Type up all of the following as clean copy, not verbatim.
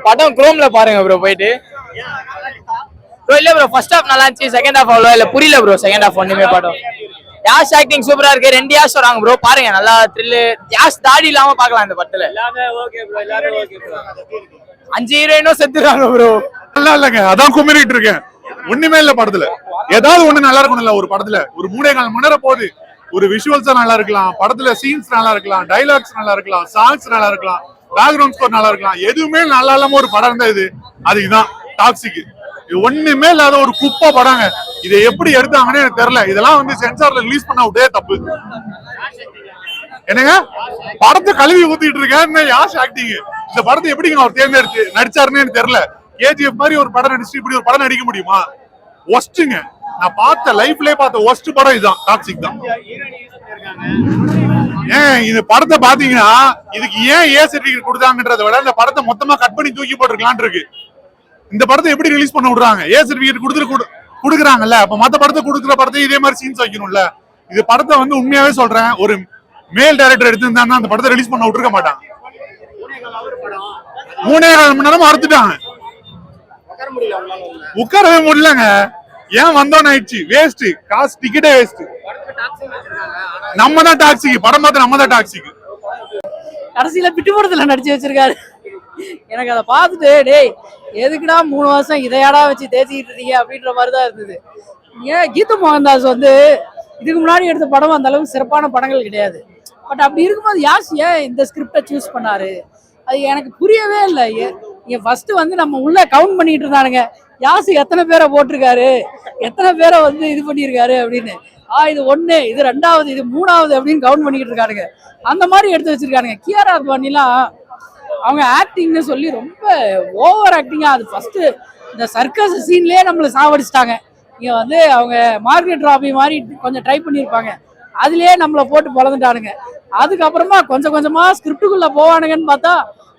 படம் குரோம்ல பாருங்க ப்ரோ போயிட்டு. ப்ரோ இல்ல ப்ரோ ஃபர்ஸ்ட் ஹாஃப் நல்லா இருந்துச்சு, செகண்ட் ஹாஃப் அவ்வளோ இல்ல, புரியல ப்ரோ செகண்ட் ஹாஃப் ஒண்ணுமே படம். யாஷ் ஆக்டிங் சூப்பரா இருக்கு, 2 யாஷ் வராங்க ப்ரோ பாருங்க, நல்லா த்ரில். யாஷ் தாடி இல்லாம பார்க்கலாம் இந்த படத்துல. எல்லாமே ஓகே ப்ரோ, எல்லாரும் ஓகே ப்ரோ. 5 ஹீரோயினும் செத்துறாங்க ப்ரோ. நல்லா இல்லங்க, அதான் குமிரிட்டு இருக்கேன். ஒண்ணுமே இல்ல படத்துல. ஏதாவது ஒண்ணு நல்லா இருக்கணும்ல ஒரு படத்துல. ஒரு 3.25 மணி நேரம் போகுது. ஒரு விஷுவல்ஸா நல்லா இருக்கலாம், படத்துல சீன்ஸ் நல்லா இருக்கலாம், டைலாக்ஸ் நல்லா இருக்கலாம், சாங்ஸ் நல்லா இருக்கலாம், பேக்ரவுண்ட் ஸ்கோர் நல்லா இருக்கலாம். எதுவுமே நல்லா இல்லாம ஒரு படம் இருந்தா இது அதுதான் டாக்ஸிக். ஒண்ணுமே இல்லாத ஒரு குப்பை படங்க. இதை எப்படி எடுத்தாங்கன்னு எனக்கு தெரியல. இதெல்லாம் வந்து சென்சார்ல ரிலீஸ் பண்ண விட்டே தப்பு. என்னங்க படத்தை கழுவி ஊத்திட்டு இருக்கேன். யாஷ் ஆக்டிங் இந்த படத்தை எப்படி அவர் தேர்ந்தெடுத்து நடிச்சாருன்னு எனக்கு தெரியல. கேஜிஎஃப் மாதிரி ஒரு படம் நடிச்சு இப்படி ஒரு படம் நடிக்க முடியுமா? ஒஸ்ட்டுங்க. நான் பார்த்த லைஃப்லயே பார்த்த ஒஸ்ட் படம் இதுதான், டாக்ஸிக் தான். ஏன் இந்த படத்தை பாத்தீங்கன்னா இதுக்கு ஏன் ஏ சர்டிபிகேட் கொடுத்தாங்கன்றத விட இந்த படத்தை மொத்தமா கட் பண்ணி தூக்கி போட்டுருக்கலான் இருக்கு. இந்த படத்தை எப்படி ரிலீஸ் பண்ண விடுறாங்க? ஏ சர்டிபிகேட் கொடுக்குறாங்கல்ல, அப்ப மத்த படத்தை கொடுக்குற படத்தை இதே மாதிரி சீன்ஸ் வைக்கணும்ல. இது படத்தை வந்து உண்மையாவே சொல்றேன், ஒரு மேல் டைரக்டர் எடுத்திருந்தாங்கன்னா அந்த படத்தை ரிலீஸ் பண்ண விட்டுருக்க மாட்டாங்க. 3.25 மணி நேரம் அறுத்துட்டாங்க, உட்காரவே முடியலங்க. ஏன் வந்தோன்னு ஆயிடுச்சு, வேஸ்ட், காசு டிக்கெட்டே வேஸ்ட். நம்ம தான் டாக்ஸிக், படம் பார்த்து நம்ம தான் டாக்ஸிக். கடைசியில பிட்டு படத்துல நடிச்சு வச்சிருக்காரு. எனக்கு அதை பார்த்துட்டு டேய் எதுக்குடா 3 வருஷம் இதையாடா வச்சு தேய்ச்சிக்கிட்டு இருக்கீங்க அப்படின்ற மாதிரிதான் இருந்தது. ஏன் கீதா மோகன்தாஸ் வந்து இதுக்கு முன்னாடி எடுத்த படம் அந்த அளவுக்கு சிறப்பான படங்கள் கிடையாது. பட் அப்படி இருக்கும்போது யாஷ் ஏன் இந்த ஸ்கிரிப்டை சூஸ் பண்ணாரு, அது எனக்கு புரியவே இல்லை. ஃபர்ஸ்ட் வந்து நம்ம உள்ள கவுண்ட் பண்ணிட்டு இருந்தானுங்க, யாஷ் எத்தனை பேரை போட்டிருக்காரு, எத்தனை பேரை வந்து இது பண்ணியிருக்காரு அப்படின்னு. இது 1, இது 2வது, இது 3வது அப்படின்னு கவுண்ட் பண்ணிக்கிட்டு இருக்கானுங்க. அந்த மாதிரி எடுத்து வச்சிருக்கானுங்க. கியாரா அத்வானிலாம் அவங்க ஆக்டிங்னு சொல்லி ரொம்ப ஓவர் ஆக்டிங்கா, அது ஃபர்ஸ்ட் இந்த சர்க்கஸ் சீன்லயே நம்மளை சாவடிச்சிட்டாங்க. இங்க வந்து அவங்க மார்க்கெட் ராபி மாதிரி கொஞ்சம் ட்ரை பண்ணியிருப்பாங்க, அதுலயே நம்மளை போட்டு பொழந்துட்டானுங்க. அதுக்கப்புறமா கொஞ்சம் கொஞ்சமா ஸ்கிரிப்டுக்குள்ள போவானுங்கன்னு பார்த்தா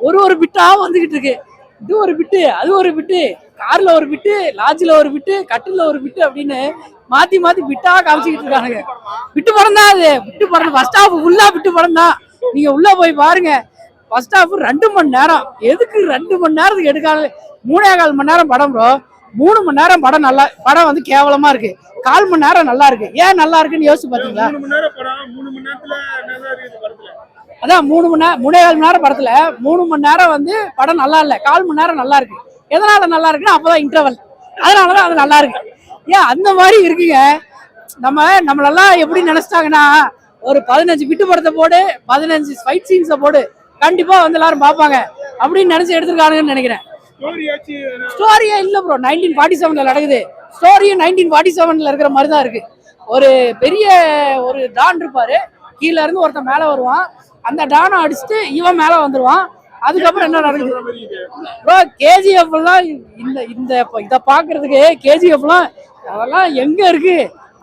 ஒரு பிட்டா வந்துகிட்டு இருக்கு. இது ஒரு பிட்டு, அது ஒரு பிட்டு, கார்ல ஒரு பிட்டு, லாட்ஜில் ஒரு பிட்டு, கட்டில ஒரு பிட்டு அப்படின்னு மாத்தி மாத்தி பிட்டா காமிச்சுக்கிட்டு இருக்கானுங்க. பிட்டு படம் தான் அது, பிட்டு படம். ஃபர்ஸ்ட் ஹாஃப் ஃபுல்லா பிட்டு படம் தான். நீங்க உள்ள போய் பாருங்க. ஃபர்ஸ்ட் ஹாஃப் 2 மணி நேரம். எதுக்கு 2 மணி நேரத்துக்கு எடுக்காது? 3.25 மணி நேரம் படம் ப்ரோ. 3 மணி நேரம் படம் வந்து கேவலமா இருக்கு. 1/4 மணி நேரம் நல்லா இருக்கு. ஏன் நல்லா இருக்குன்னு யோசிச்சு பாத்தீங்களா? அதான் 3.25 மணி நேரம் படத்துல 3 மணி நேரம் வந்து படம் நல்லா இல்ல, 1/4 மணி நேரம் நல்லா இருக்கு. எதனால நல்லா இருக்குன்னா அப்பதான் இன்டர்வல், அதனாலதான் அது நல்லா இருக்கு. ஏன் அந்த மாதிரி இருக்குங்க. நம்மளெல்லாம் எப்படி நினைச்சிட்டாங்கன்னா ஒரு 15 பிட்டு படத்தை போடு, 15 ஃபைட் சீன்ஸை போடு, கண்டிப்பா வந்து எல்லாரும் பார்ப்பாங்க அப்படின்னு நினைச்சு எடுத்துருக்கானுங்கன்னு நினைக்கிறேன். ஸ்டோரியே இல்ல ப்ரோ. 1947ல நடக்குது. ஸ்டோரியும் 1947ல இருக்கிற மாதிரி தான் இருக்கு. ஒரு பெரிய ஒரு டான் இருப்பாரு, கீழ இருந்து ஒருத்தன் மேல வருவான், அந்த டானை அடிச்சுட்டு இவன் மேல வந்துருவான். அதுக்கப்புறம் என்ன நடக்குது ப்ரோ? கேஜிஎஃப் எல்லாம் இதை பாக்குறதுக்கு கேஜிஎஃப்லாம் அதெல்லாம் எங்க இருக்கு?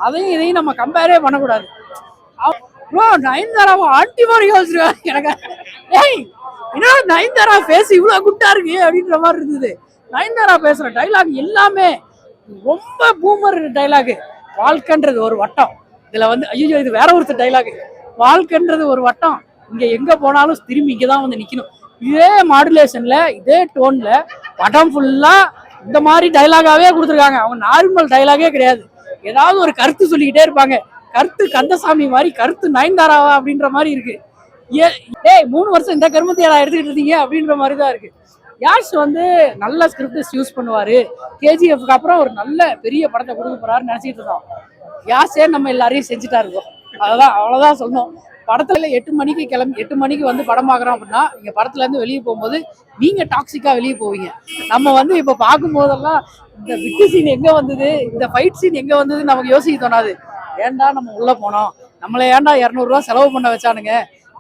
அதையும் இதையும் நம்ம கம்பேரே பண்ணக்கூடாது ப்ரோ. நயன்தாராவை ஆண்டி மாதிரி யோசிச்சிருக்காங்க எனக்கு. ஏய் என்ன நயன்தாரா பேச இவ்வளவு குட்டா இருக்கு அப்படின்ற மாதிரி இருந்தது. நயன்தாரா பேசுற டைலாக் எல்லாமே ரொம்ப பூமர் டைலாக். வாழ்க்கைன்றது ஒரு வட்டம். இதுல வந்து ஐயோ இது வேற ஒருத்தர் டைலாக். வாழ்க்கைன்றது ஒரு வட்டம், இங்க எங்க போனாலும் திரும்பி இங்கதான் வந்து நிக்கணும். இதே மாடுலேஷன்ல இதே டோன்ல படம் ஃபுல்லா இந்த மாதிரி டைலாகாவே கொடுத்துருக்காங்க. அவங்க நார்மல் டைலாகே கிடையாது, ஏதாவது ஒரு கருத்து சொல்லிக்கிட்டே இருப்பாங்க. கருத்து கந்தசாமி மாதிரி, கருத்து நயன்தாராவா அப்படின்ற மாதிரி இருக்கு. ஏய் 3 வருஷம் இந்த கருமத்தையா எடுத்துக்கிட்டு இருந்தீங்க அப்படின்ற மாதிரி தான் இருக்கு. யாஷ் வந்து நல்ல ஸ்கிரிப்ட் யூஸ் பண்ணுவாரு. கேஜிஎஃப்க்கு அப்புறம் ஒரு நல்ல பெரிய படத்தை கொடுக்க போறாருன்னு நினைச்சிட்டு இருந்தோம். யாஷே நம்ம எல்லாரையும் செஞ்சுட்டா இருக்கோம். அவ்வளவுதான் சொல்லணும். படத்துல 8 மணிக்கு கிளம்பி 8 மணிக்கு வந்து படம் பார்க்குறோம் அப்படின்னா நீங்க படத்துல இருந்து வெளியே போகும்போது நீங்க டாக்ஸிக்கா வெளியே போவீங்க. நம்ம வந்து இப்ப பார்க்கும் போதெல்லாம் இந்த விட்டு சீன் எங்க வந்தது, இந்த ஃபைட் சீன் எங்க வந்தது நமக்கு யோசிக்க தோணாது. ஏன்டா நம்ம உள்ள போனோம், நம்மள ஏன்டா 200 ரூபா செலவு பண்ண வச்சானுங்க,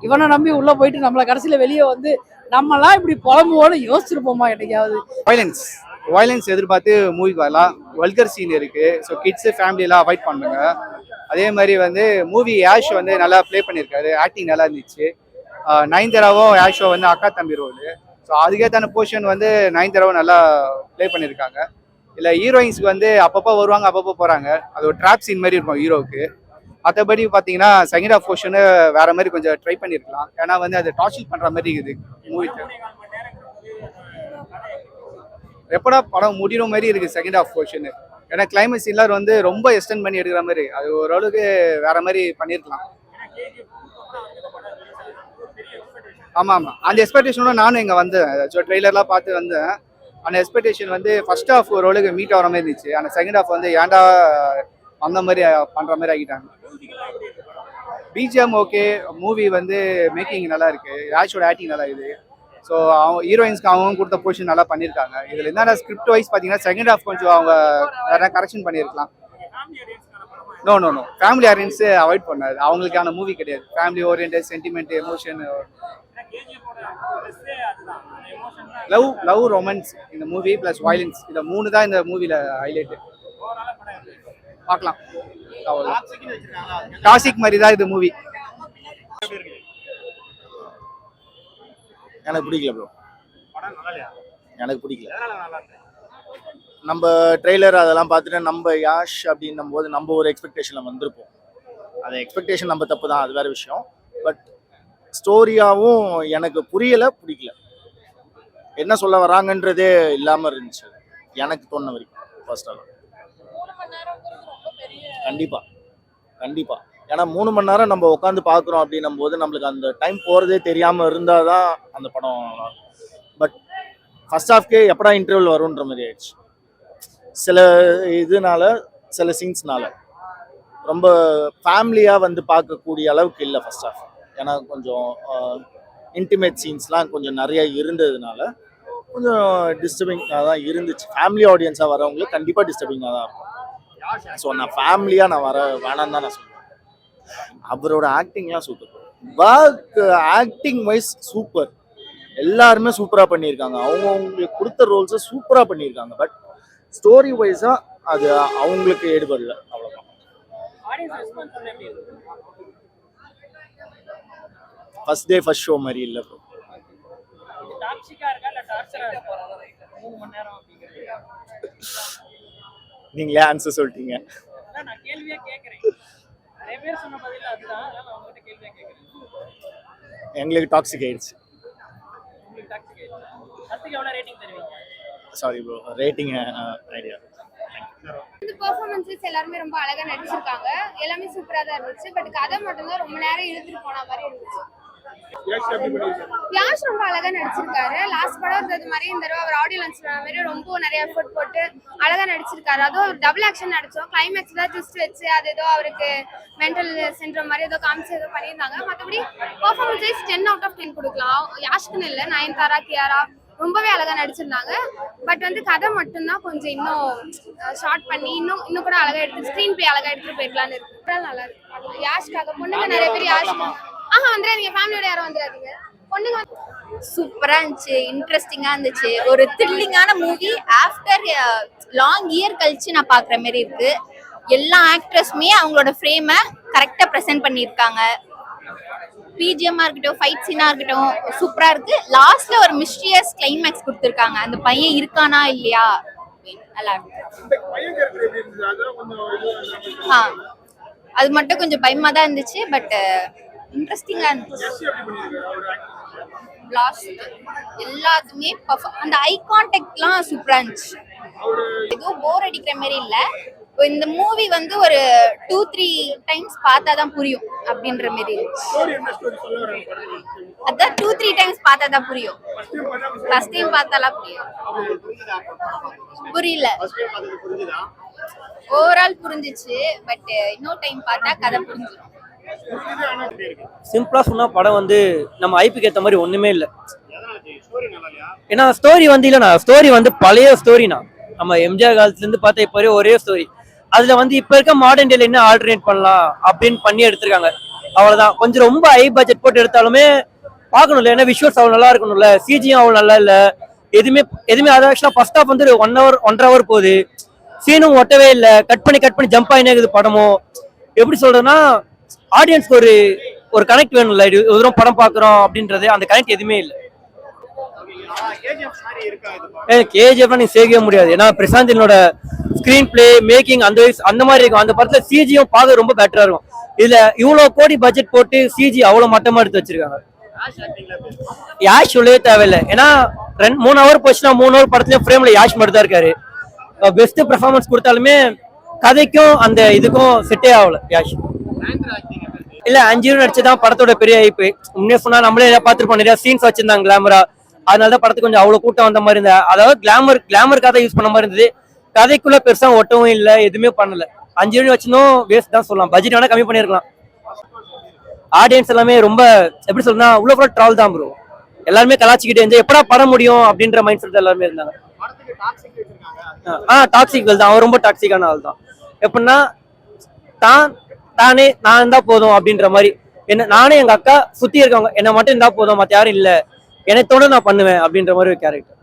இவனை நம்பி உள்ள போயிட்டு நம்மள கடைசியில வெளியே வந்து நம்மலாம் இப்படி புலம்போட யோசிச்சிருப்போமா என்னைக்காவது? வயலன்ஸ் எதிர்பார்த்து மூவிக்கு வரலாம். வல்கர் சீன் இருக்கு. ஸோ கிட்ஸு ஃபேமிலியெல்லாம் அவாய்ட் பண்ணுங்க. அதே மாதிரி வந்து மூவி யாஷ் வந்து நல்லா ப்ளே பண்ணியிருக்காரு, ஆக்டிங் நல்லா இருந்துச்சு. நயன்தாராவும் யாஷோ வந்து அக்கா தம்பி ரோல். ஸோ அதுக்கேற்றான போர்ஷன் வந்து நயன்தாராவும் நல்லா ப்ளே பண்ணியிருக்காங்க. இல்லை ஹீரோயின்ஸ்க்கு வந்து அப்பப்போ வருவாங்க, அப்பப்போ போகிறாங்க. அது ஒரு ட்ராப் சீன் மாதிரி இருக்கும் ஹீரோவுக்கு. மற்றபடி பார்த்தீங்கன்னா செகண்ட் ஆஃப் போர்ஷனு வேற மாதிரி கொஞ்சம் ட்ரை பண்ணியிருக்கலாம். ஏன்னா வந்து அது டார்ச்சர் பண்ணுற மாதிரி இருக்குது மூவிக்கு. எப்படா படம் முடிகிற மாதிரி இருக்கு செகண்ட் ஹாஃப் போர்ஷன். ஏன்னா கிளைமேக்ஸ் சீன்லாம் வந்து ரொம்ப எக்ஸ்டெண்ட் பண்ணி எடுக்கிற மாதிரி, அது ஓரளவுக்கு வேற மாதிரி பண்ணியிருக்கலாம். ஆமாம் ஆமாம், அந்த எக்ஸ்பெக்டேஷனோட நானும் இங்கே வந்தேன். ட்ரெய்லர்லாம் பார்த்து வந்தேன். அந்த எக்ஸ்பெக்டேஷன் வந்து ஃபர்ஸ்ட் ஹாஃப் ஓரளவுக்கு மீட் ஆகிற மாதிரி இருந்துச்சு. அந்த செகண்ட் ஹாஃப் வந்து ஏன்டா அந்த மாதிரி பண்ணுற மாதிரி ஆகிட்டாங்க. பிஜிஎம் ஓகே, மூவி வந்து மேக்கிங் நல்லா இருக்கு, யாஷோட ஆக்டிங் நல்லா இருக்குது. ஸோ அவங்க ஹீரோயின்ஸ்க்கு அவங்க கொடுத்த பொசிஷன் நல்லா பண்ணியிருக்காங்க. இதில் என்னென்ன ஸ்கிரிப்ட் வைஸ் பார்த்தீங்கன்னா செகண்ட் ஹாஃப் கொஞ்சம் அவங்க வேற கரெக்ஷன் பண்ணியிருக்கலாம். No no no, family audience avoid பண்ணாது, அவங்களுக்கான மூவி கிடையாது. Family orient, sentiment, emotion, love romance இந்த மூவி ப்ளஸ் வயலன்ஸ், இந்த 3 தான் இந்த மூவியில் ஹைலைட்டு. பார்க்கலாம், டாக்ஸிக் மாதிரி தான் இது மூவி. எனக்கு பிடிக்கல ப்ரோ, எனக்கு பிடிக்கல. நம்ம ட்ரெய்லர் அதெல்லாம் பார்த்துட்டு நம்ம யாஷ் அப்படின்னும் போது நம்ம ஒரு எக்ஸ்பெக்டேஷனில் வந்திருப்போம். அது எக்ஸ்பெக்டேஷன் நம்ம தப்பு தான், அது வேறு விஷயம். பட் ஸ்டோரியாகவும் எனக்கு புரியலை, பிடிக்கல. என்ன சொல்ல வராங்கன்றதே இல்லாமல் இருந்துச்சு எனக்கு தோணுன வரைக்கும் ஃபர்ஸ்ட் ஆஃப். கண்டிப்பாக கண்டிப்பாக, ஏன்னா 3 மணி நேரம் நம்ம உட்காந்து பார்க்குறோம் அப்படின்னும் போது நம்மளுக்கு அந்த டைம் போகிறதே தெரியாமல் இருந்தால் தான் அந்த படம். பட் ஃபர்ஸ்ட் ஹாஃப்கே எப்படா இன்டர்வல் வரும்ன்ற மாதிரி ஆயிடுச்சு. சில இதனால, சில சீன்ஸ்னால ரொம்ப ஃபேமிலியாக வந்து பார்க்கக்கூடிய அளவுக்கு இல்லை ஃபர்ஸ்ட் ஹாஃப். ஏன்னா கொஞ்சம் இன்டிமேட் சீன்ஸ்லாம் கொஞ்சம் நிறைய இருந்ததுனால கொஞ்சம் டிஸ்டர்பிங்காக தான் இருந்துச்சு. ஃபேமிலி ஆடியன்ஸாக வரவங்களுக்கு கண்டிப்பாக டிஸ்டர்பிங்காக தான் இருக்கும். ஸோ நான் ஃபேமிலியாக நான் வேணான்னு தான் நான் சொல்லுவேன். அவரோட ஆக்டிங்லாம் super, work acting wise super, எல்லாருமே சூப்பராக பண்ணியிருக்காங்க. அவங்களுக்கு கொடுத்த ரோல்ஸை சூப்பராக பண்ணியிருக்காங்க. பட் ஸ்டோரி வைஸாக அது அவங்களுக்கு ஈடுபடல, அவ்வளோதான். ஃபர்ஸ்ட் டே ஃபர்ஸ்ட் ஷோ மாதிரி இல்லை ப்ரோ. நீங்களே ஆன்சர் சொல்லிட்டீங்க. எங்களுக்கு டாக்ஸிக் ஆயிடுச்சு. Sorry bro, rating idea. இந்த பெர்ஃபார்மன்ஸஸ் எல்லாருமே ரொம்ப அழகா நடிச்சிருக்காங்க, எல்லாமே சூப்பரா தான் இருந்துச்சு. பட் கதை மட்டும்தான் ரொம்ப நேரம் இழுத்துட்டு போன மாதிரி இருந்துச்சு. யாஷ் ரொம்ப அழகா நடிச்சிருக்காரு. லாஸ்ட் படம் இருந்தது மாதிரி இந்த தடவை அவர் ஆடியோ லான்ச் மாதிரி ரொம்ப நிறைய எஃபர்ட் போட்டு அழகா நடிச்சிருக்காரு. அதுவும் டபுள் ஆக்ஷன் நடிச்சோம். கிளைமேக்ஸ் தான் ட்விஸ்ட் வச்சு அது ஏதோ அவருக்கு மென்டல் சென்டர் மாதிரி ஏதோ காமிச்சு ஏதோ பண்ணியிருந்தாங்க. மற்றபடி பெர்ஃபார்மன்ஸ் வைஸ் 10 out of 10 கொடுக்கலாம். யாஷ்க்குன்னு இல்லை, நயன்தாரா, கியாரா ரொம்பவே அழகா நடிச்சிருந்தாங்க. பட் வந்து கதை மட்டும்தான் கொஞ்சம் இன்னும் ஷார்ட் பண்ணி இன்னும் கூட அழகா எடுத்து ஸ்க்ரீன் பிளே அழகா எடுத்துட்டு போயிருக்கலாம்னு இருக்கு. நல்லா இருக்கு. யாஷ்காக பொண்ணுங்க நிறைய பேர் யாஷ் வந்துடாதீங்க, ஃபேமிலியோட யாரும் வந்துடாதீங்க. பொண்ணுங்க சூப்பரா இருந்துச்சு, இன்ட்ரெஸ்டிங்கா இருந்துச்சு. ஒரு த்ரில்லிங்கான மூவி. ஆஃப்டர் லாங் இயர் கழிச்சு நான் பாக்குற மாதிரி இருக்கு. எல்லா ஆக்ட்ரஸுமே அவங்களோட ஃப்ரேமை கரெக்டா ப்ரெசென்ட் பண்ணியிருக்காங்க. பிஜிஎம்மா இருக்கட்டும், ஃபைட் சீனா இருக்கட்டும், சூப்பரா இருக்கு. லாஸ்ட்ல ஒரு மிஸ்டீரியஸ் கிளைமேக்ஸ் கொடுத்துருக்காங்க. அந்த பையன் இருக்கானா இல்லையா, நல்லா இருக்கு. அது மட்டும் கொஞ்சம் பயமா தான் இருந்துச்சு. பட் இன்ட்ரெஸ்டிங்கா இருந்துச்சு. லாஸ்ட் எல்லாத்துமே அந்த ஐ கான்டாக்ட்லாம் சூப்பரா இருந்துச்சு. எதுவும் போர் அடிக்கிற மாதிரி இல்லை. இந்த மூவி வந்து ஒரு 2-3 டைம்ஸ் பார்த்தா தான் புரியும் அப்படின்ற மாதிரி இருந்துச்சு. அதான் 2-3 டைம்ஸ் பார்த்தா தான் புரியும். ஃபர்ஸ்ட் டைம் பார்த்தாலாம் புரியும். புரியல, ஓவரால் புரிஞ்சிச்சு. பட் இன்னொரு டைம் பார்த்தா கதை புரிஞ்சிடும். சிம்பிளா சொன்னா படம் வந்து நம்ம ஐபிக்கு ஏற்ற மாதிரி ஒண்ணுமே இல்லை. ஏன்னா ஸ்டோரி வந்து இல்லைண்ணா, ஸ்டோரி வந்து பழைய ஸ்டோரினா, நம்ம எம்ஜிஆர் காலத்துல இருந்து பார்த்தா இப்போ ஒரே ஸ்டோரி. அதுல வந்து இப்ப இருக்க மாடர்ன் டேல என்ன ஆல்டர்னேட் பண்ணலாம் அப்படின்னு பண்ணி எடுத்திருக்காங்க, அவ்வளவுதான். கொஞ்சம் ரொம்ப ஹை பட்ஜெட் போட்டு எடுத்தாலுமே பார்க்கணும்ல, ஏன்னா விஷுவல்ஸ் அவ்வளவு நல்லா இருக்கணும்ல. சிஜியும் அவ்வளவு நல்லா இல்ல, எதுவுமே அது ஆக்சுவலா ஃபர்ஸ்ட் ஹாஃப் வந்து 1.5 hour போகுது. சீனும் ஒட்டவே இல்லை, கட் பண்ணி ஜம்ப் ஆகினே இருக்குது படமும். எப்படி சொல்றதுன்னா ஆடியன்ஸ்க்கு ஒரு கனெக்ட் வேணும்ல. இது தூரம் படம் பாக்குறோம் அப்படின்றது அந்த கனெக்ட் எதுவுமே இல்லை. கேஜிஎஃப் நீங்க சேர்க்கவே முடியாது. ஏன்னா பிரசாந்தினோட ஸ்கிரீன் பிளே மேக்கிங் அந்த மாதிரி இருக்கும். அந்த படத்துல சிஜியும் பார்க்க ரொம்ப பெட்டரா இருக்கும். இதுல இவ்வளவு கோடி பட்ஜெட் போட்டு சிஜி அவ்வளவு மட்டமா எடுத்து வச்சிருக்காங்க. யாஷ் சொல்லவே தேவையில்லை. ஏன்னா 3 ஹவர் போச்சுன்னா 3 ஹவர் படத்துலயும் ஃப்ரேம்ல யாஷ் மட்டும் தான் இருக்காரு. பெஸ்ட் பெர்ஃபார்மன்ஸ் கொடுத்தாலுமே கதைக்கும் அந்த இதுக்கும் செட்டே ஆகல யாஷ். இல்ல 5 நடிச்சதான் படத்தோட பெரிய ஐப்பு. உண்மையா சொன்னா நம்மளே பார்த்துருப்போம், நிறைய சீன்ஸ் வச்சிருந்தாங்க கிளாமரா. அதனாலதான் படத்துக்கு கொஞ்சம் அவ்வளவு கூட்டம் வந்த மாதிரி இருந்தா. அதாவது கிளாமர் கதை யூஸ் பண்ண மாதிரி இருந்தது. கதைக்குள்ள பெருசா ஒட்டவும் இல்லை, எதுவுமே பண்ணல. 5 வச்சிருந்தோம் வேஸ்ட் தான் சொல்லலாம். பட்ஜெட் வேணா கம்மி பண்ணிருக்கலாம். ஆடியன்ஸ் எல்லாமே ரொம்ப எப்படி சொல்றா உள்ள கூட ட்ரால் தான் ப்ரோ. எல்லாருமே கலாச்சிக்கிட்டே இருந்து எப்படா படம் முடியும் அப்படின்ற மைண்ட் செட் எல்லாருமே இருந்தாங்க. டாக்ஸிக் தான், அவன் ரொம்ப டாக்ஸிக்கான ஆள் தான். எப்படின்னா தானே நான் இருந்தா போதும் அப்படின்ற மாதிரி. என்ன நானே எங்க அக்கா சுத்தி இருக்கவங்க என்ன மட்டும் இருந்தா போதும், மத்த யாரும் இல்ல, எனக்கு தோணு நான் பண்ணுவேன் அப்படின்ற மாதிரி ஒரு கேரக்டர்.